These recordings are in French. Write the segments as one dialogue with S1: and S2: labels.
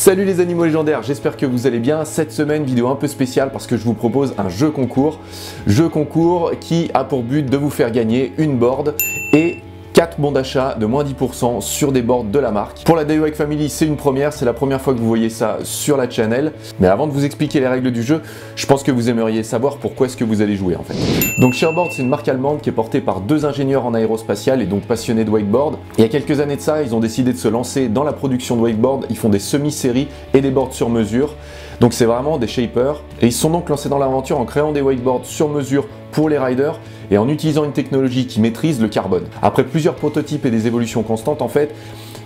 S1: Salut les animaux légendaires, j'espère que vous allez bien. Cette semaine, vidéo un peu spéciale parce que je vous propose un jeu concours qui a pour but de vous faire gagner une board et 4 bons d'achat de moins 10% sur des boards de la marque. Pour la DayWake Family, c'est une première, c'est la première fois que vous voyez ça sur la channel. Mais avant de vous expliquer les règles du jeu, je pense que vous aimeriez savoir pourquoi est-ce que vous allez jouer en fait. Donc Shearboard, c'est une marque allemande qui est portée par deux ingénieurs en aérospatial et donc passionnés de wakeboard. Il y a quelques années de ça, ils ont décidé de se lancer dans la production de wakeboard. Ils font des semi-séries et des boards sur mesure. Donc c'est vraiment des shapers. Et ils se sont donc lancés dans l'aventure en créant des wakeboards sur mesure pour les riders et en utilisant une technologie qui maîtrise le carbone. Après plusieurs prototypes et des évolutions constantes, en fait,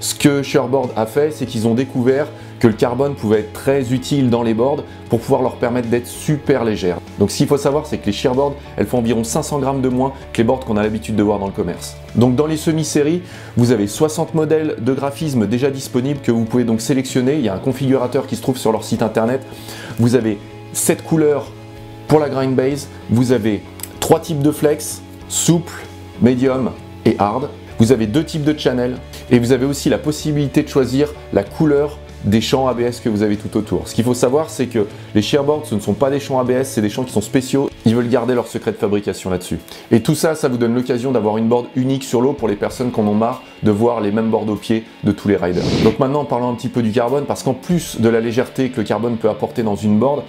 S1: ce que Shearboard a fait, c'est qu'ils ont découvert que le carbone pouvait être très utile dans les boards pour pouvoir leur permettre d'être super légères. Donc ce qu'il faut savoir, c'est que les Shearboard, elles font environ 500 grammes de moins que les boards qu'on a l'habitude de voir dans le commerce. Donc dans les semi-séries, vous avez 60 modèles de graphismes déjà disponibles que vous pouvez donc sélectionner. Il y a un configurateur qui se trouve sur leur site internet. Vous avez 7 couleurs pour la grind base. Vous avez 3 types de flex, souple, medium et hard. Vous avez 2 types de channel et vous avez aussi la possibilité de choisir la couleur des champs ABS que vous avez tout autour. Ce qu'il faut savoir, c'est que les Shearboard, ce ne sont pas des champs ABS, c'est des champs qui sont spéciaux. Ils veulent garder leur secret de fabrication là-dessus. Et tout ça, ça vous donne l'occasion d'avoir une board unique sur l'eau pour les personnes qui en ont marre de voir les mêmes boards au pied de tous les riders. Donc maintenant, parlons un petit peu du carbone, parce qu'en plus de la légèreté que le carbone peut apporter dans une board,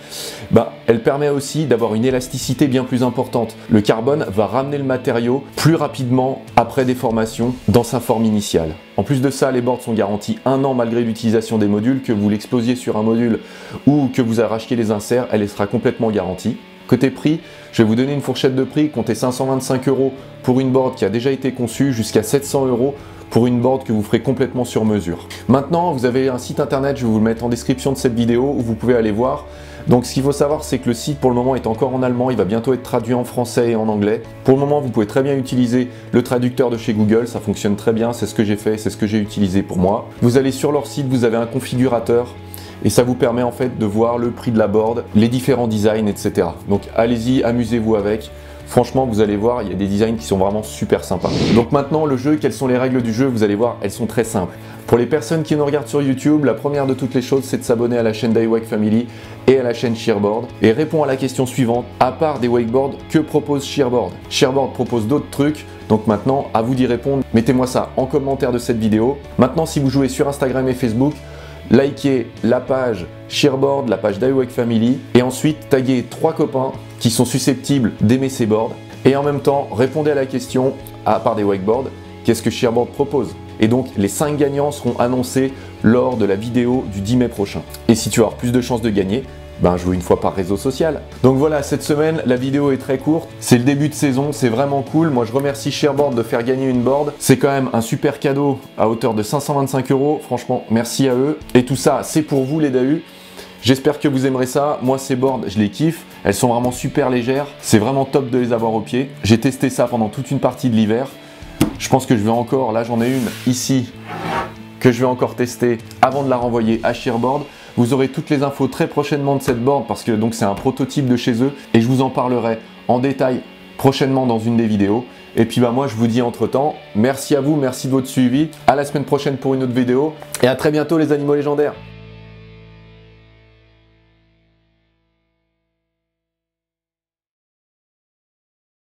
S1: elle permet aussi d'avoir une élasticité bien plus importante. Le carbone va ramener le matériau plus rapidement après déformation dans sa forme initiale. En plus de ça, les boards sont garantis 1 an malgré l'utilisation des modules. Que vous l'explosiez sur un module ou que vous arrachiez les inserts, elle sera complètement garantie. Côté prix, je vais vous donner une fourchette de prix. Comptez 525 € pour une board qui a déjà été conçue jusqu'à 700 € pour une board que vous ferez complètement sur mesure. Maintenant, vous avez un site internet, je vais vous le mettre en description de cette vidéo où vous pouvez aller voir. Donc ce qu'il faut savoir, c'est que le site pour le moment est encore en allemand, il va bientôt être traduit en français et en anglais. Pour le moment, vous pouvez très bien utiliser le traducteur de chez Google, ça fonctionne très bien, c'est ce que j'ai fait, c'est ce que j'ai utilisé pour moi. Vous allez sur leur site, vous avez un configurateur et ça vous permet en fait de voir le prix de la board, les différents designs, etc. Donc allez-y, amusez-vous avec. Franchement, vous allez voir, il y a des designs qui sont vraiment super sympas. Donc maintenant, le jeu, quelles sont les règles du jeu? Vous allez voir, elles sont très simples. Pour les personnes qui nous regardent sur YouTube, la première de toutes les choses, c'est de s'abonner à la chaîne DayWake Family et à la chaîne Shearboard. Et répond à la question suivante, à part des wakeboards, que propose Shearboard? Shearboard propose d'autres trucs, donc maintenant, à vous d'y répondre. Mettez-moi ça en commentaire de cette vidéo. Maintenant, si vous jouez sur Instagram et Facebook, likez la page Shearboard, la page DayWake Family et ensuite taguez 3 copains qui sont susceptibles d'aimer ces boards et en même temps répondez à la question, à part des wakeboards, qu'est-ce que Shearboard propose? Et donc les 5 gagnants seront annoncés lors de la vidéo du 10 mai prochain. Et si tu as plus de chances de gagner, joue une fois par réseau social. Donc voilà, cette semaine, la vidéo est très courte. C'est le début de saison, c'est vraiment cool. Moi, je remercie Shearboard de faire gagner une board. C'est quand même un super cadeau à hauteur de 525 €. Franchement, merci à eux. Et tout ça, c'est pour vous les DAU. J'espère que vous aimerez ça. Moi, ces boards, je les kiffe. Elles sont vraiment super légères. C'est vraiment top de les avoir au pied. J'ai testé ça pendant toute une partie de l'hiver. Je pense que je vais encore, là j'en ai une ici, que je vais encore tester avant de la renvoyer à Shearboard. Vous aurez toutes les infos très prochainement de cette board parce que donc c'est un prototype de chez eux et je vous en parlerai en détail prochainement dans une des vidéos. Et puis moi je vous dis entre temps, merci à vous, merci de votre suivi. À la semaine prochaine pour une autre vidéo et à très bientôt les animaux légendaires.